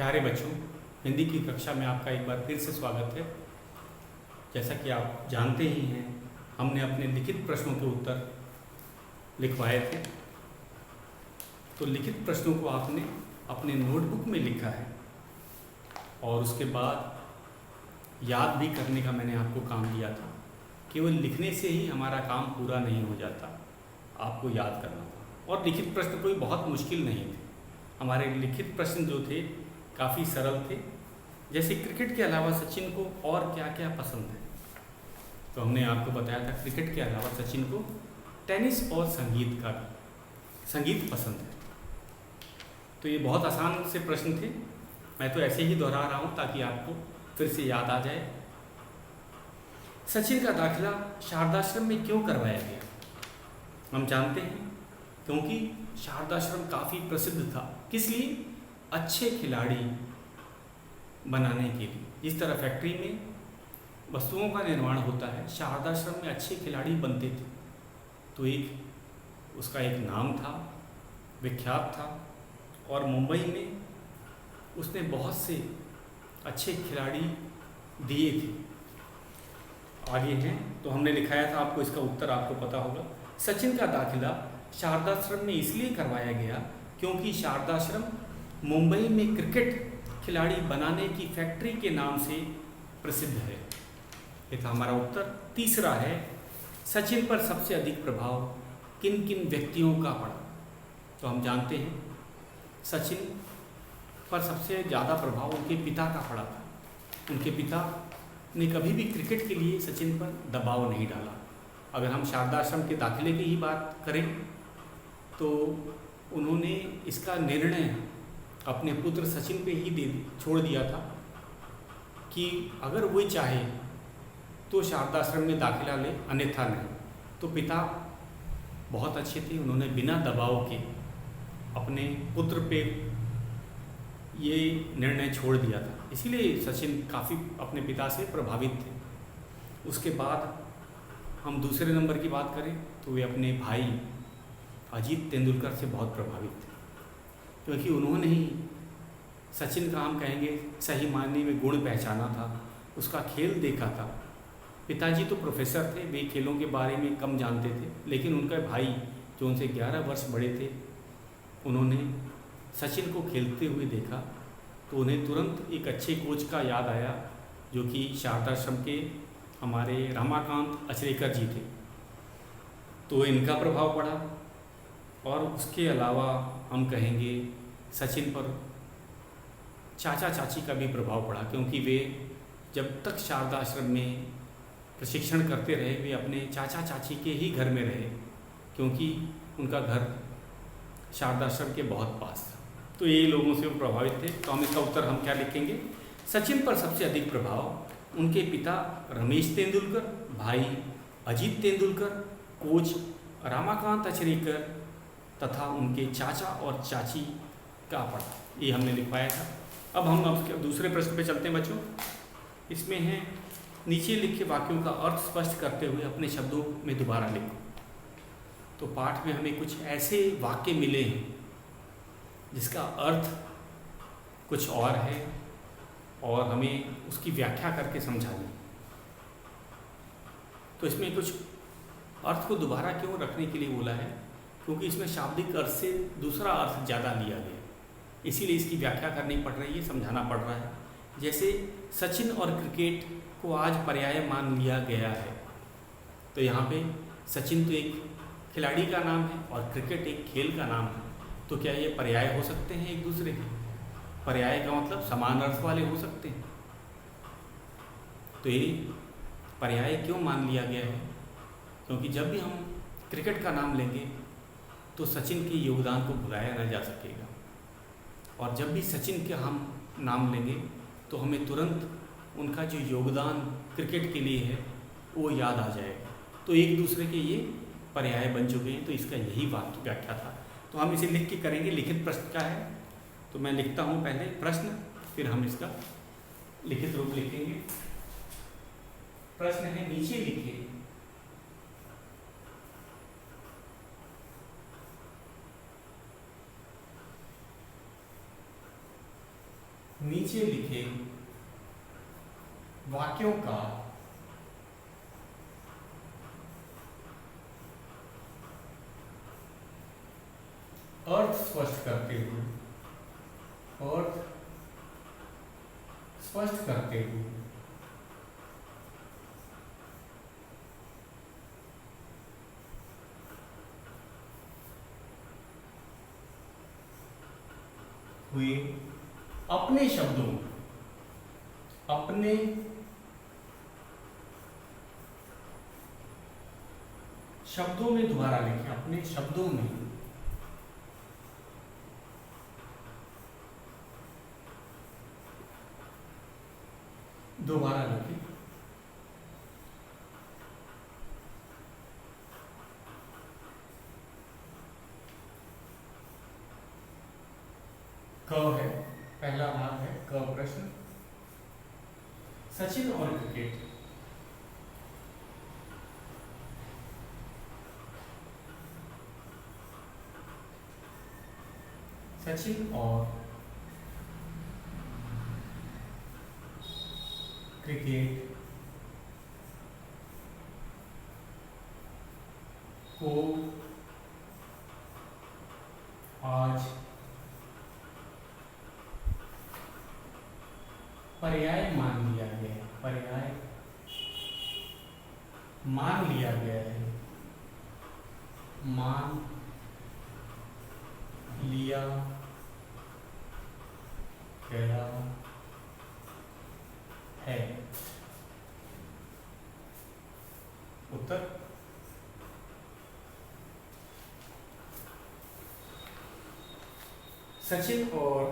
प्यारे बच्चों, हिंदी की कक्षा में आपका एक बार फिर से स्वागत है। जैसा कि आप जानते ही हैं, हमने अपने लिखित प्रश्नों के उत्तर लिखवाए थे। तो लिखित प्रश्नों को आपने अपने नोटबुक में लिखा है और उसके बाद याद भी करने का मैंने आपको काम दिया था। केवल लिखने से ही हमारा काम पूरा नहीं हो जाता, आपको याद करना था। और लिखित प्रश्न कोई बहुत मुश्किल नहीं थे। हमारे लिखित प्रश्न जो थे काफ़ी सरल थे। जैसे क्रिकेट के अलावा सचिन को और क्या क्या पसंद है, तो हमने आपको बताया था क्रिकेट के अलावा सचिन को टेनिस और संगीत पसंद है। तो ये बहुत आसान से प्रश्न थे, मैं तो ऐसे ही दोहरा रहा हूँ ताकि आपको फिर से याद आ जाए। सचिन का दाखिला शारदाश्रम में क्यों करवाया गया? हम जानते हैं क्योंकि शारदाश्रम काफ़ी प्रसिद्ध था। किस लिए? अच्छे खिलाड़ी बनाने के लिए। जिस तरह फैक्ट्री में वस्तुओं का निर्माण होता है, शारदाश्रम में अच्छे खिलाड़ी बनते थे। तो उसका एक नाम था, विख्यात था, और मुंबई में उसने बहुत से अच्छे खिलाड़ी दिए थे। आगे हैं तो हमने लिखाया था, आपको इसका उत्तर आपको पता होगा। सचिन का दाखिला शारदाश्रम में इसलिए करवाया गया क्योंकि शारदाश्रम मुंबई में क्रिकेट खिलाड़ी बनाने की फैक्ट्री के नाम से प्रसिद्ध है। ये था हमारा उत्तर। तीसरा है, सचिन पर सबसे अधिक प्रभाव किन किन व्यक्तियों का पड़ा? तो हम जानते हैं सचिन पर सबसे ज़्यादा प्रभाव उनके पिता का पड़ा था। उनके पिता ने कभी भी क्रिकेट के लिए सचिन पर दबाव नहीं डाला। अगर हम शारदाश्रम के दाखिले की ही बात करें तो उन्होंने इसका निर्णय अपने पुत्र सचिन पे ही छोड़ दिया था कि अगर वो चाहे तो शारदाश्रम में दाखिला ले, अन्यथा नहीं। तो पिता बहुत अच्छे थे, उन्होंने बिना दबाव के अपने पुत्र पे ये निर्णय छोड़ दिया था। इसीलिए सचिन काफ़ी अपने पिता से प्रभावित थे। उसके बाद हम दूसरे नंबर की बात करें तो वे अपने भाई अजीत तेंदुलकर से बहुत प्रभावित थे, क्योंकि उन्होंने ही सचिन का, हम कहेंगे सही मायने में, गुण पहचाना था, उसका खेल देखा था। पिताजी तो प्रोफेसर थे, वे खेलों के बारे में कम जानते थे, लेकिन उनका भाई जो उनसे 11 वर्ष बड़े थे, उन्होंने सचिन को खेलते हुए देखा तो उन्हें तुरंत एक अच्छे कोच का याद आया, जो कि शारदाश्रम के हमारे रमाकांत अचरेकर जी थे। तो इनका प्रभाव पड़ा। और उसके अलावा हम कहेंगे सचिन पर चाचा चाची का भी प्रभाव पड़ा, क्योंकि वे जब तक शारदाश्रम में प्रशिक्षण करते रहे वे अपने चाचा चाची के ही घर में रहे, क्योंकि उनका घर शारदाश्रम के बहुत पास था। तो ये लोगों से वो प्रभावित थे। तो हम इसका उत्तर हम क्या लिखेंगे? सचिन पर सबसे अधिक प्रभाव उनके पिता रमेश तेंदुलकर, भाई अजीत तेंदुलकर, कोच रमाकांत अचरेकर तथा उनके चाचा और चाची का पड़ा। ये हमने लिखवाया था। अब हम दूसरे प्रश्न पे चलते हैं बच्चों। इसमें है, नीचे लिखे वाक्यों का अर्थ स्पष्ट करते हुए अपने शब्दों में दोबारा लिखो। तो पाठ में हमें कुछ ऐसे वाक्य मिले हैं जिसका अर्थ कुछ और है और हमें उसकी व्याख्या करके समझानी। तो इसमें कुछ अर्थ को दोबारा क्यों रखने के लिए बोला है? क्योंकि इसमें शाब्दिक अर्थ से दूसरा अर्थ ज़्यादा लिया गया, इसीलिए इसकी व्याख्या करनी पड़ रही है, समझाना पड़ रहा है। जैसे सचिन और क्रिकेट को आज पर्याय मान लिया गया है, तो यहाँ पे सचिन तो एक खिलाड़ी का नाम है और क्रिकेट एक खेल का नाम है। तो क्या ये पर्याय हो सकते हैं एक दूसरे के? पर्याय का मतलब समान अर्थ वाले हो सकते हैं। तो ये पर्याय क्यों मान लिया गया है? क्योंकि जब भी हम क्रिकेट का नाम लेंगे तो सचिन के योगदान को भुलाया न जा सकेगा, और जब भी सचिन के हम नाम लेंगे तो हमें तुरंत उनका जो योगदान क्रिकेट के लिए है वो याद आ जाएगा। तो एक दूसरे के ये पर्याय बन चुके हैं। तो इसका यही व्याख्या था। तो हम इसे लिख के करेंगे। लिखित प्रश्न क्या है? तो मैं लिखता हूँ पहले प्रश्न, फिर हम इसका लिखित रूप लिखेंगे। प्रश्न है, नीचे लिखिए नीचे लिखे वाक्यों का अर्थ स्पष्ट करते हुए हुए अपने शब्दों में दोबारा लिखें, अपने शब्दों में दोबारा लिखें। क है, पहला भाग है क प्रश्न। सचिन और क्रिकेट। सचिन और क्रिकेट को आज पर्याय मान लिया गया है। पर्याय मान लिया गया है। मान लिया गया है। उत्तर सचिन और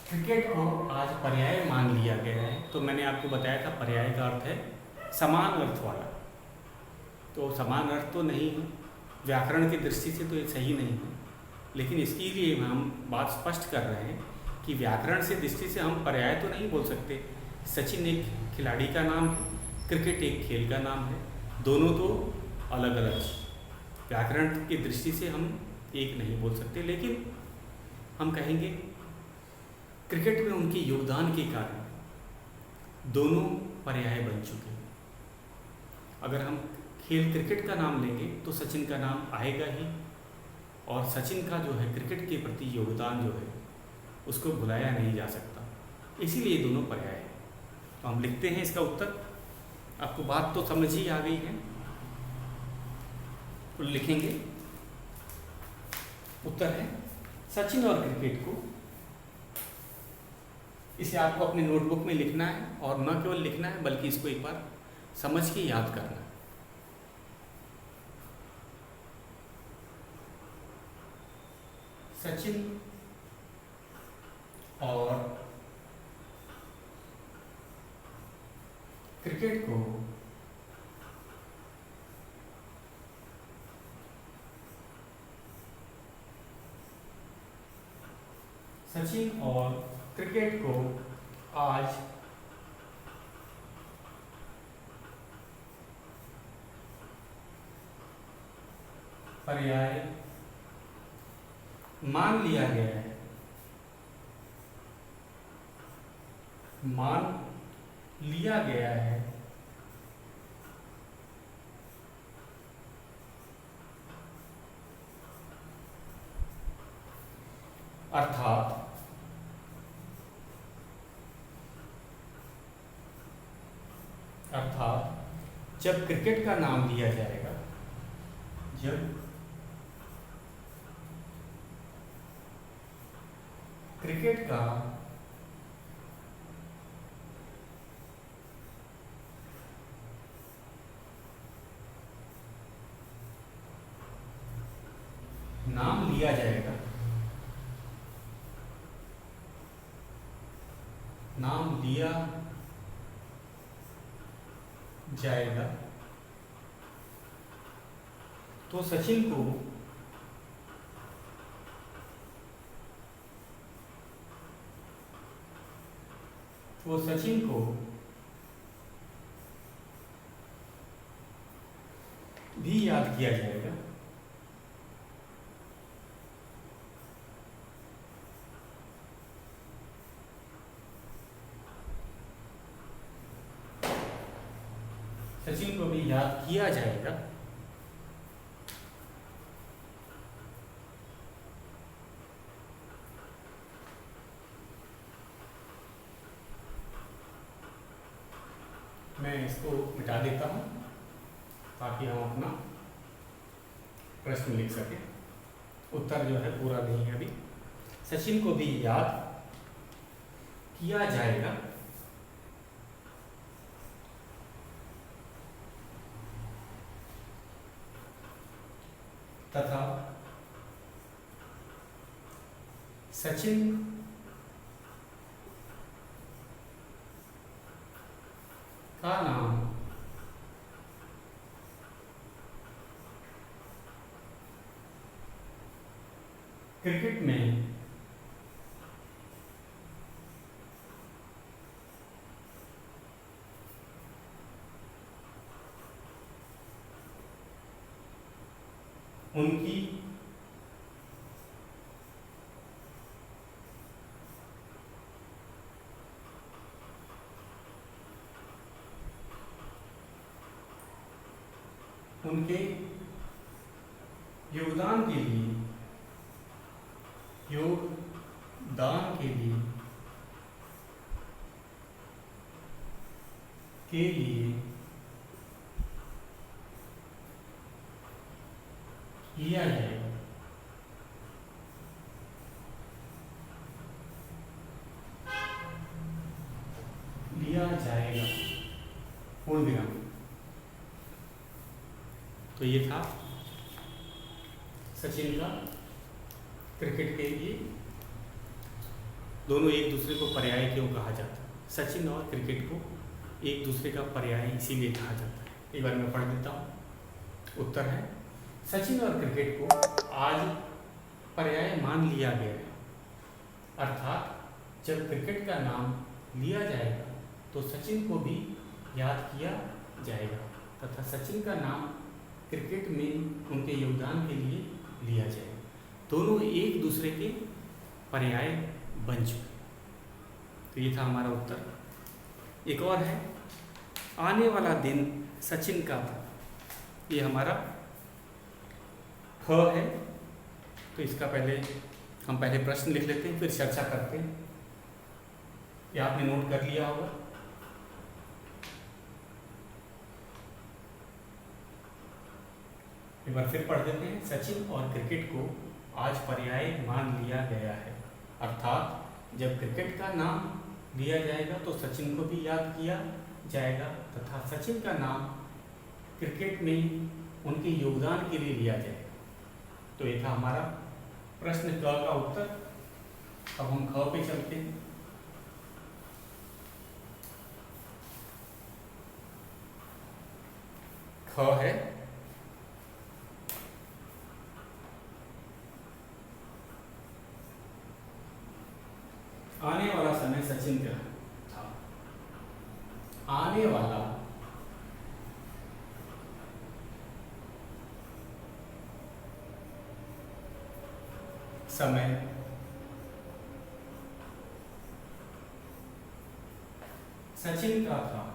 क्रिकेट को आज पर्याय मान लिया गया है। तो मैंने आपको बताया था पर्याय का अर्थ है समान अर्थ वाला। तो समान अर्थ तो नहीं है, व्याकरण की दृष्टि से तो ये सही नहीं है, लेकिन इसके लिए हम बात स्पष्ट कर रहे हैं कि व्याकरण से दृष्टि से हम पर्याय तो नहीं बोल सकते। सचिन एक खिलाड़ी का नाम है, क्रिकेट एक खेल का नाम है, दोनों तो अलग अलग हैं। व्याकरण की दृष्टि से हम एक नहीं बोल सकते, लेकिन हम कहेंगे क्रिकेट में उनके योगदान के कारण दोनों पर्याय बन चुके हैं। अगर हम खेल क्रिकेट का नाम लेंगे तो सचिन का नाम आएगा ही, और सचिन का जो है क्रिकेट के प्रति योगदान जो है उसको भुलाया नहीं जा सकता, इसीलिए दोनों पर्याय हैं। तो हम लिखते हैं इसका उत्तर। आपको बात तो समझ ही आ गई है, तो लिखेंगे उत्तर है सचिन और क्रिकेट को। इसे आपको अपनी नोटबुक में लिखना है, और न केवल लिखना है बल्कि इसको एक बार समझ के याद करना है। सचिन और क्रिकेट को सचिन और क्रिकेट को आज पर्याय मान लिया गया है। मान लिया गया है। अर्थात जब क्रिकेट का नाम लिया जाएगा, जब क्रिकेट का नाम लिया जाएगा, नाम लिया जाएगा, तो सचिन को भी याद किया जाएगा। सचिन को भी याद किया जाएगा। मैं इसको मिटा देता हूं ताकि हम अपना प्रश्न लिख सकें। उत्तर जो है पूरा नहीं है अभी। सचिन को भी याद किया जाएगा तथा सचिन का नाम क्रिकेट में उनकी उनके योगदान के लिए लिया जाएगा। पूर्ण विराम। तो ये था सचिन का क्रिकेट के लिए। दोनों एक दूसरे को पर्याय क्यों कहा जाता है? सचिन और क्रिकेट को एक दूसरे का पर्याय इसीलिए कहा जाता है। एक बार मैं पढ़ देता हूँ। उत्तर है, सचिन और क्रिकेट को आज पर्याय मान लिया गया है, अर्थात जब क्रिकेट का नाम लिया जाएगा तो सचिन को भी याद किया जाएगा तथा सचिन का नाम क्रिकेट में उनके योगदान के लिए लिया जाएगा। दोनों एक दूसरे के पर्याय बन चुके। तो ये था हमारा उत्तर। एक और है, आने वाला दिन सचिन का था। ये हमारा ख है। तो इसका हम पहले प्रश्न लिख लेते हैं, फिर चर्चा करते हैं। ये आपने नोट कर लिया होगा। एक बार फिर पढ़ देते हैं। सचिन और क्रिकेट को आज पर्याय मान लिया गया है, अर्थात जब क्रिकेट का नाम लिया जाएगा तो सचिन को भी याद किया जाएगा तथा सचिन का नाम क्रिकेट में उनके योगदान के लिए लिया जाएगा। तो ये था हमारा प्रश्न क का उत्तर। अब हम ख पे चलते हैं। ख है, आने वाला समय सचिन का था। आने वाला समय सचिन का था।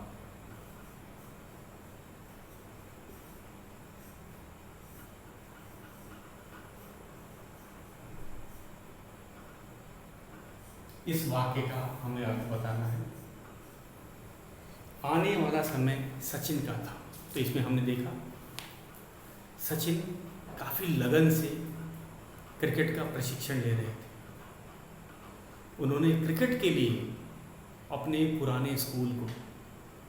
इस वाक्य का हमें अर्थ बताना है। आने वाला समय सचिन का था। तो इसमें हमने देखा सचिन काफी लगन से क्रिकेट का प्रशिक्षण ले रहे थे। उन्होंने क्रिकेट के लिए अपने पुराने स्कूल को,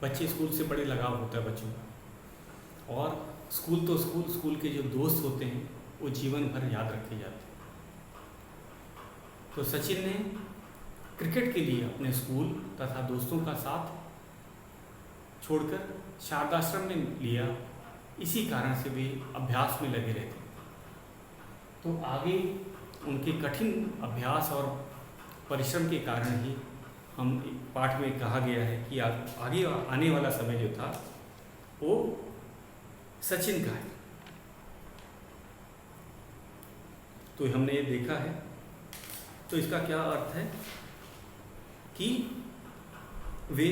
बच्चे स्कूल से बड़े लगाव होता है बच्चों का, और स्कूल तो स्कूल के जो दोस्त होते हैं वो जीवन भर याद रखे जाते हैं। तो सचिन ने क्रिकेट के लिए अपने स्कूल तथा दोस्तों का साथ छोड़कर शारदाश्रम में लिया। इसी कारण से वे अभ्यास में लगे रहते। तो आगे उनके कठिन अभ्यास और परिश्रम के कारण ही हम पाठ में कहा गया है कि आगे आने वाला समय जो था वो सचिन का है। तो हमने ये देखा है। तो इसका क्या अर्थ है कि वे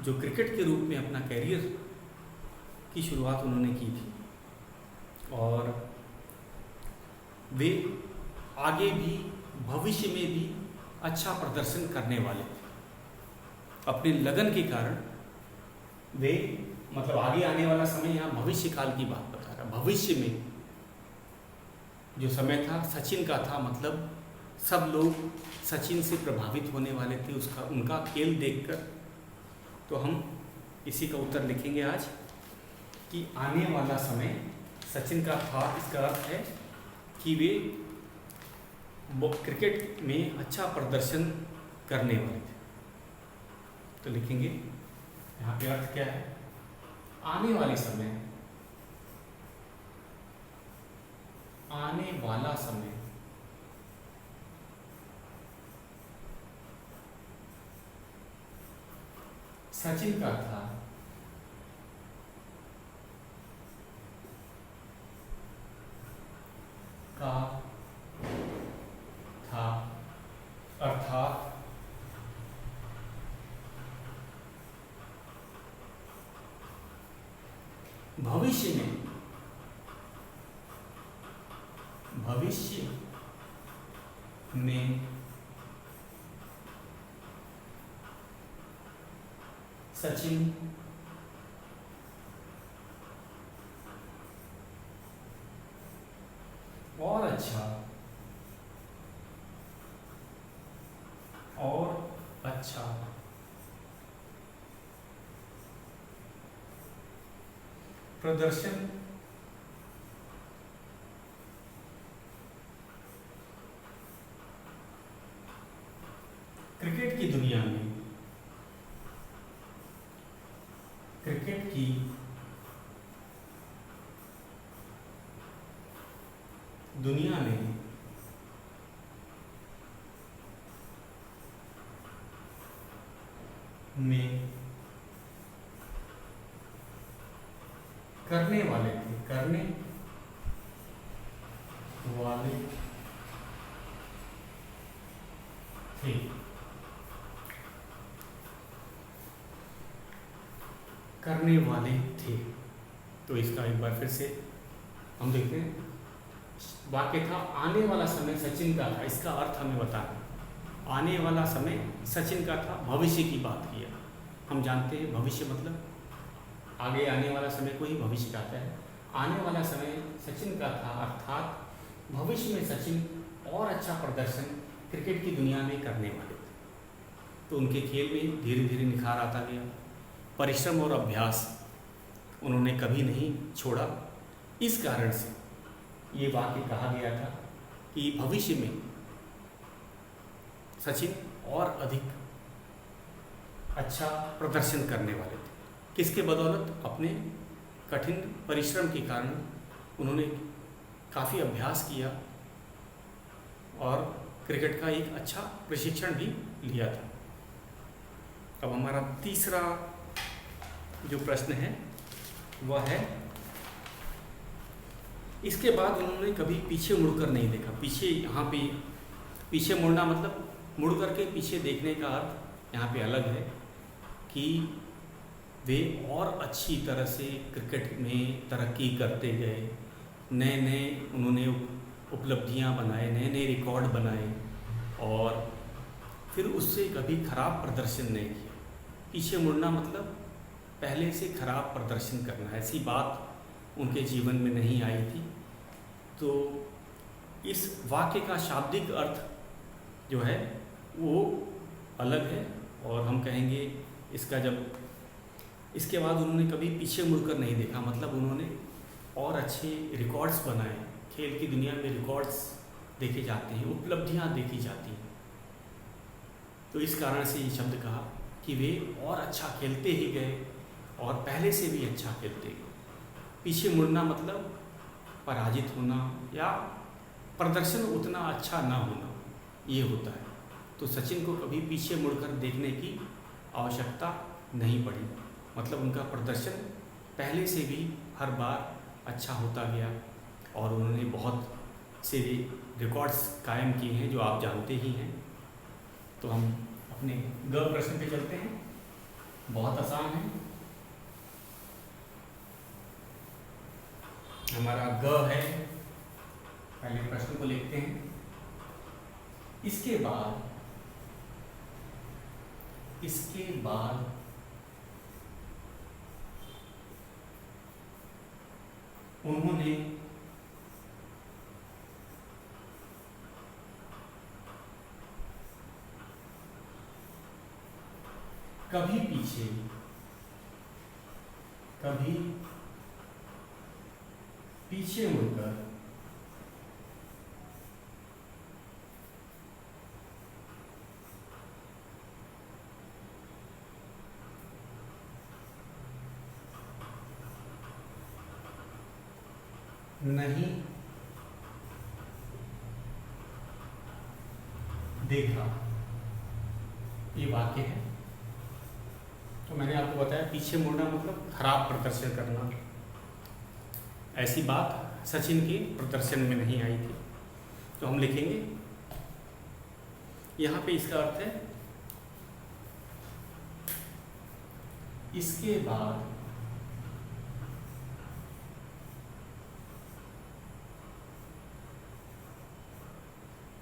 जो क्रिकेट के रूप में अपना कैरियर की शुरुआत उन्होंने की थी और वे आगे भी भविष्य में भी अच्छा प्रदर्शन करने वाले थे। अपने लगन के कारण वे मतलब आगे आने वाला समय, यहाँ भविष्य काल की बात बता रहा, भविष्य में जो समय था सचिन का था, मतलब सब लोग सचिन से प्रभावित होने वाले थे उसका उनका खेल देखकर। तो हम इसी का उत्तर लिखेंगे आज कि आने वाला समय सचिन का था, इसका अर्थ है कि वे क्रिकेट में अच्छा प्रदर्शन करने वाले थे। तो लिखेंगे यहाँ पे अर्थ क्या है, आने वाले समय, आने वाला समय सचिन का था अर्थात भविष्य में सचिन और अच्छा प्रदर्शन क्रिकेट की दुनिया में, क्रिकेट की दुनिया में करने वाले थे। करने वाले थे। तो इसका एक बार फिर से हम देखते हैं। वाक्य था आने वाला समय सचिन का था, इसका अर्थ हमें बताना। आने वाला समय सचिन का था, भविष्य की बात किया। हम जानते हैं भविष्य मतलब आगे आने वाला समय को ही भविष्य कहता है। आने वाला समय सचिन का था, अर्थात भविष्य में सचिन और अच्छा प्रदर्शन क्रिकेट की दुनिया में करने वाले थे। तो उनके खेल में धीरे धीरे निखार आता गया। परिश्रम और अभ्यास उन्होंने कभी नहीं छोड़ा। इस कारण से ये वाक्य कहा गया था कि भविष्य में सचिन और अधिक अच्छा प्रदर्शन करने वाले थे। किसके बदौलत? अपने कठिन परिश्रम के कारण उन्होंने काफ़ी अभ्यास किया और क्रिकेट का एक अच्छा प्रशिक्षण भी लिया था। अब हमारा तीसरा जो प्रश्न है वह है, इसके बाद उन्होंने कभी पीछे मुड़कर नहीं देखा। पीछे, यहाँ पे पीछे मुड़ना मतलब मुड़ करके पीछे देखने का अर्थ यहाँ पे अलग है कि वे और अच्छी तरह से क्रिकेट में तरक्की करते गए। नए नए उन्होंने उपलब्धियाँ बनाए, नए नए रिकॉर्ड बनाए और फिर उससे कभी खराब प्रदर्शन नहीं किया। पीछे मुड़ना मतलब पहले से खराब प्रदर्शन करना, ऐसी बात उनके जीवन में नहीं आई थी। तो इस वाक्य का शाब्दिक अर्थ जो है वो अलग है और हम कहेंगे इसका जब इसके बाद उन्होंने कभी पीछे मुड़कर नहीं देखा, मतलब उन्होंने और अच्छे रिकॉर्ड्स बनाए। खेल की दुनिया में रिकॉर्ड्स देखे जाते हैं, उपलब्धियां देखी जाती हैं। तो इस कारण से ये शब्द कहा कि वे और अच्छा खेलते ही गए और पहले से भी अच्छा खेलते गए। पीछे मुड़ना मतलब पराजित होना या प्रदर्शन उतना अच्छा ना होना, ये होता है। तो सचिन को कभी पीछे मुड़कर देखने की आवश्यकता नहीं पड़ी, मतलब उनका प्रदर्शन पहले से भी हर बार अच्छा होता गया और उन्होंने बहुत से रिकॉर्ड्स कायम किए हैं जो आप जानते ही हैं। तो हम अपने ग प्रश्न पे चलते हैं, बहुत आसान है। हमारा ग है, पहले प्रश्न को लिखते हैं। इसके बाद उन्होंने कभी पीछे मुड़कर नहीं देखा, ये वाक्य है। तो मैंने आपको बताया पीछे मुड़ना मतलब खराब प्रदर्शन करना। ऐसी बात सचिन के प्रदर्शन में नहीं आई थी। तो हम लिखेंगे यहाँ पे, इसका अर्थ है इसके बाद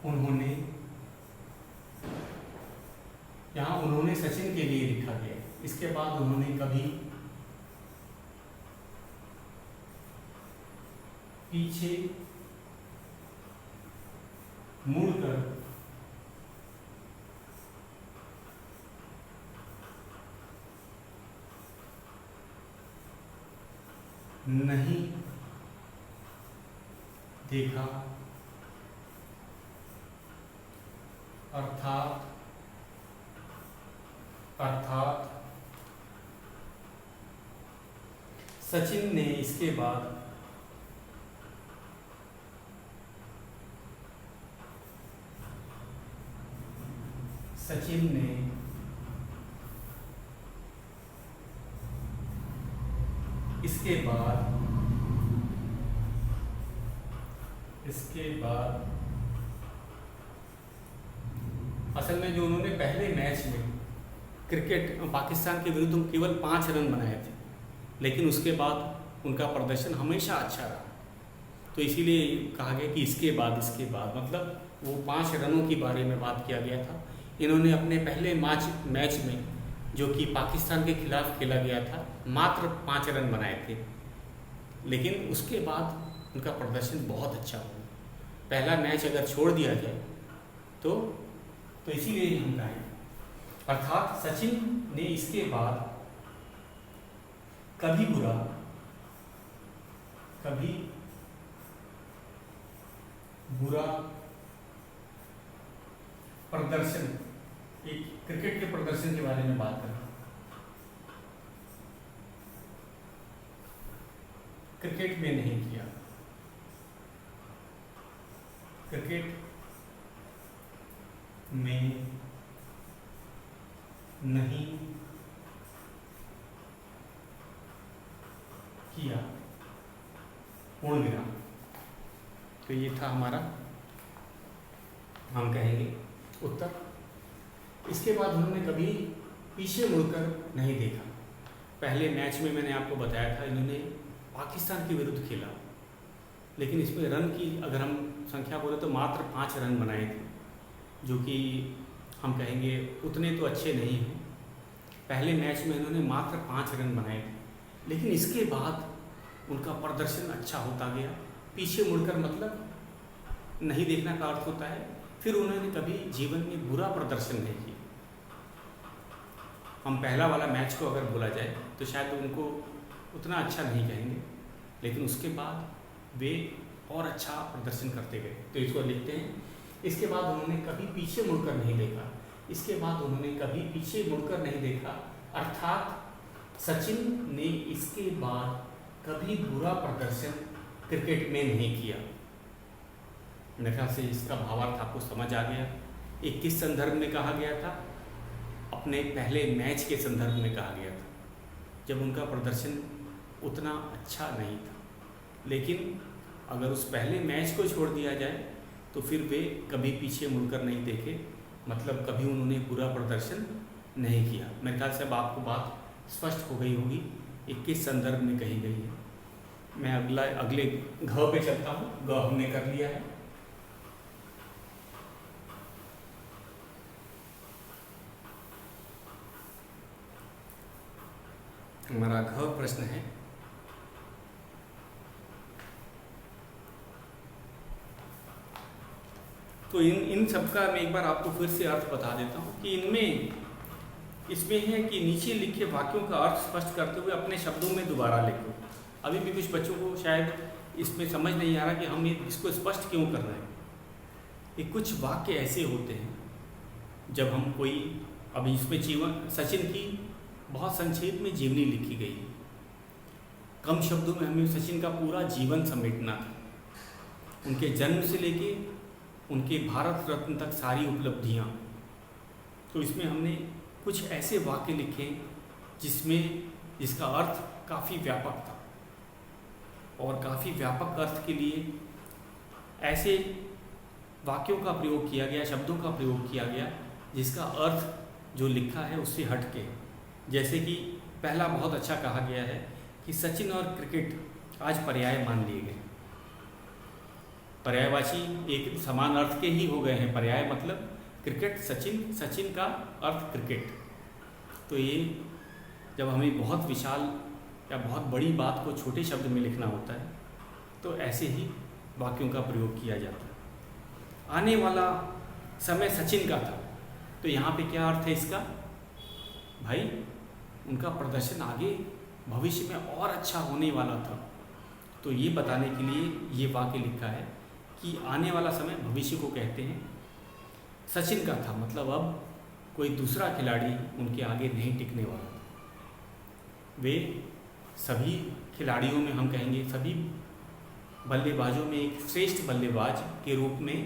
उन्होंने, यहाँ उन्होंने सचिन के लिए लिखा गया। इसके बाद उन्होंने कभी पीछे मुड़कर नहीं देखा, अर्थात सचिन ने इसके बाद इसके बाद असल में जो उन्होंने पहले मैच में क्रिकेट पाकिस्तान के विरुद्ध केवल 5 रन बनाए थे, लेकिन उसके बाद उनका प्रदर्शन हमेशा अच्छा रहा। तो इसीलिए कहा गया कि इसके बाद मतलब वो 5 रनों के बारे में बात किया गया था। इन्होंने अपने पहले मैच में जो कि पाकिस्तान के खिलाफ खेला गया था मात्र 5 रन बनाए थे, लेकिन उसके बाद उनका प्रदर्शन बहुत अच्छा हुआ। पहला मैच अगर छोड़ दिया जाए तो इसीलिए हम कहें, अर्थात सचिन ने इसके बाद कभी बुरा प्रदर्शन, एक क्रिकेट के प्रदर्शन के बारे में बात कर रहा हूं, क्रिकेट में नहीं किया, क्रिकेट में नहीं किया, पूर्ण विराम। तो ये था हमारा, हम कहेंगे उत्तर। इसके बाद उन्होंने कभी पीछे मुड़कर नहीं देखा। पहले मैच में मैंने आपको बताया था इन्होंने पाकिस्तान के विरुद्ध खेला, लेकिन इसमें रन की अगर हम संख्या बोले तो मात्र 5 रन बनाए थे, जो कि हम कहेंगे उतने तो अच्छे नहीं हैं। पहले मैच में इन्होंने मात्र 5 रन बनाए थे, लेकिन इसके बाद उनका प्रदर्शन अच्छा होता गया। पीछे मुड़कर मतलब नहीं देखना का अर्थ होता है फिर उन्होंने कभी जीवन में बुरा प्रदर्शन नहीं किया। हम पहला वाला मैच को अगर बोला जाए तो शायद उनको उतना अच्छा नहीं कहेंगे, लेकिन उसके बाद वे और अच्छा प्रदर्शन करते गए। तो इसको लिखते हैं, इसके बाद उन्होंने कभी पीछे मुड़कर नहीं देखा। इसके बाद उन्होंने कभी पीछे मुड़कर नहीं देखा, अर्थात सचिन ने इसके बाद कभी बुरा प्रदर्शन क्रिकेट में नहीं किया। मेरे ख्याल से इसका भावार्थ आपको समझ आ गया। एक किस संदर्भ में कहा गया था? अपने पहले मैच के संदर्भ में कहा गया था, जब उनका प्रदर्शन उतना अच्छा नहीं था। लेकिन अगर उस पहले मैच को छोड़ दिया जाए तो फिर वे कभी पीछे मुड़कर नहीं देखे, मतलब कभी उन्होंने बुरा प्रदर्शन नहीं किया। मेरे ख्याल से अब आपको बात स्पष्ट हो गई होगी, 21 संदर्भ में कही गई है। मैं अगले घ पे चलता हूँ। घ हमने कर लिया है। हमारा घ प्रश्न है, तो इन सब का मैं एक बार आपको फिर से अर्थ बता देता हूँ कि इसमें है कि नीचे लिखे वाक्यों का अर्थ स्पष्ट करते हुए अपने शब्दों में दोबारा लिखो। अभी भी कुछ बच्चों को शायद इसमें समझ नहीं आ रहा कि हम इसको स्पष्ट क्यों कर रहे हैं। ये कुछ वाक्य ऐसे होते हैं जब हम कोई, अभी इसमें सचिन की बहुत संक्षेप में जीवनी लिखी गई है। कम शब्दों में हमें सचिन का पूरा जीवन समेटना था, उनके जन्म से लेके उनके भारत रत्न तक सारी उपलब्धियाँ। तो इसमें हमने कुछ ऐसे वाक्य लिखे जिसका अर्थ काफ़ी व्यापक था, और काफ़ी व्यापक अर्थ के लिए ऐसे वाक्यों का प्रयोग किया गया, शब्दों का प्रयोग किया गया जिसका अर्थ जो लिखा है उससे हट के। जैसे कि पहला बहुत अच्छा कहा गया है कि सचिन और क्रिकेट आज पर्याय मान लिए गए। पर्यायवाची एक समान अर्थ के ही हो गए हैं। पर्याय मतलब क्रिकेट, सचिन, सचिन का अर्थ क्रिकेट। तो ये जब हमें बहुत विशाल या बहुत बड़ी बात को छोटे शब्द में लिखना होता है तो ऐसे ही वाक्यों का प्रयोग किया जाता है। आने वाला समय सचिन का था, तो यहाँ पे क्या अर्थ है इसका? भाई उनका प्रदर्शन आगे भविष्य में और अच्छा होने वाला था। तो ये बताने के लिए ये वाक्य लिखा है कि आने वाला समय भविष्य को कहते हैं। सचिन का था मतलब अब कोई दूसरा खिलाड़ी उनके आगे नहीं टिकने वाला था। वे सभी खिलाड़ियों में, हम कहेंगे सभी बल्लेबाजों में एक श्रेष्ठ बल्लेबाज के रूप में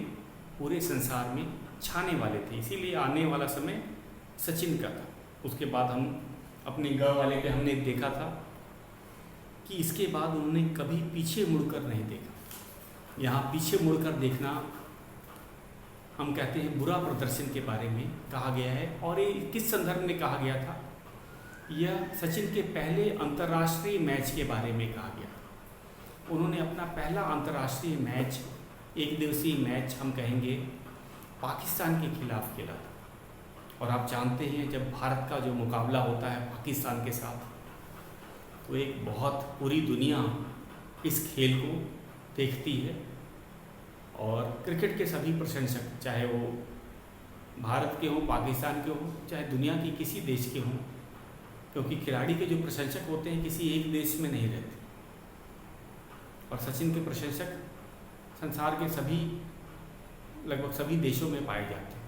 पूरे संसार में छाने वाले थे। इसीलिए आने वाला समय सचिन का था। उसके बाद हम अपने ग वाले पे हमने देखा था कि इसके बाद उन्होंने कभी पीछे मुड़कर नहीं देखा। यहाँ पीछे मुड़कर देखना हम कहते हैं बुरा प्रदर्शन के बारे में कहा गया है। और ये किस संदर्भ में कहा गया था? यह सचिन के पहले अंतर्राष्ट्रीय मैच के बारे में कहा गया था। उन्होंने अपना पहला अंतर्राष्ट्रीय मैच, एक दिवसीय मैच हम कहेंगे, पाकिस्तान के खिलाफ खेला था। और आप जानते हैं जब भारत का जो मुकाबला होता है पाकिस्तान के साथ, तो एक बहुत पूरी दुनिया इस खेल को देखती है। और क्रिकेट के सभी प्रशंसक, चाहे वो भारत के हों, पाकिस्तान के हों, चाहे दुनिया के किसी देश के हों, क्योंकि खिलाड़ी के जो प्रशंसक होते हैं किसी एक देश में नहीं रहते। और सचिन के प्रशंसक संसार के लगभग सभी देशों में पाए जाते हैं।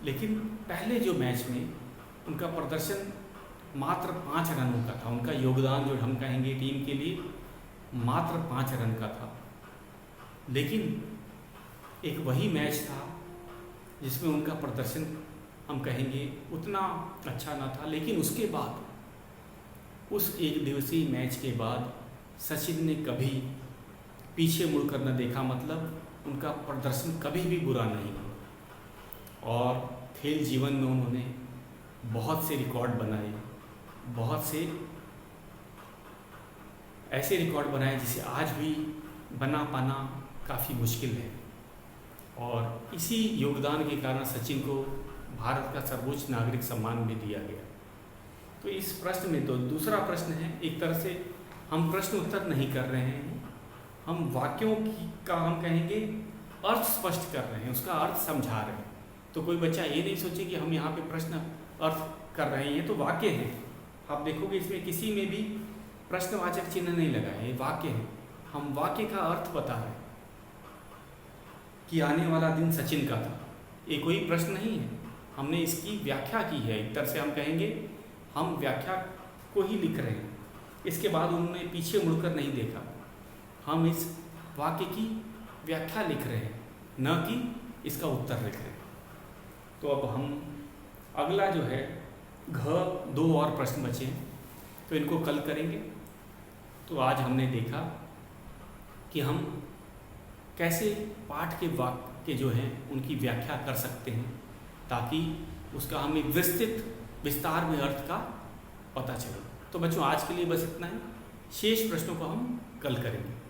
लेकिन पहले जो मैच में उनका प्रदर्शन मात्र 5 रनों का था। उनका योगदान जो हम कहेंगे टीम के लिए मात्र 5 रन का था। लेकिन एक वही मैच था जिसमें उनका प्रदर्शन हम कहेंगे उतना अच्छा ना था। लेकिन उसके बाद, उस एक दिवसीय मैच के बाद सचिन ने कभी पीछे मुड़कर न देखा। मतलब उनका प्रदर्शन कभी भी बुरा नहीं हुआ। और खेल जीवन में उन्होंने बहुत से रिकॉर्ड बनाए, बहुत से ऐसे रिकॉर्ड बनाए जिसे आज भी बना पाना काफ़ी मुश्किल है। और इसी योगदान के कारण सचिन को भारत का सर्वोच्च नागरिक सम्मान भी दिया गया। तो इस प्रश्न में, तो दूसरा प्रश्न है, एक तरह से हम प्रश्न उत्तर नहीं कर रहे हैं, हम वाक्यों का हम कहेंगे अर्थ स्पष्ट कर रहे हैं, उसका अर्थ समझा रहे हैं। तो कोई बच्चा ये नहीं सोचे कि हम यहाँ पे प्रश्न अर्थ कर रहे हैं। तो वाक्य हैं, आप देखोगे इसमें किसी में भी प्रश्नवाचक चिन्ह नहीं लगा है, ये वाक्य है। हम वाक्य का अर्थ बता रहे हैं कि आने वाला दिन सचिन का था। ये कोई प्रश्न नहीं है, हमने इसकी व्याख्या की है। एक तरह से हम कहेंगे हम व्याख्या को ही लिख रहे हैं। इसके बाद उन्होंने पीछे मुड़कर नहीं देखा, हम इस वाक्य की व्याख्या लिख रहे हैं, न कि इसका उत्तर लिख रहे हैं। तो अब हम अगला जो है घ 2 और प्रश्न बचे हैं, तो इनको कल करेंगे। तो आज हमने देखा कि हम कैसे पाठ के वाक्य जो हैं उनकी व्याख्या कर सकते हैं, ताकि उसका हमें विस्तृत विस्तार में अर्थ का पता चले। तो बच्चों आज के लिए बस इतना है। शेष प्रश्नों को हम कल करेंगे।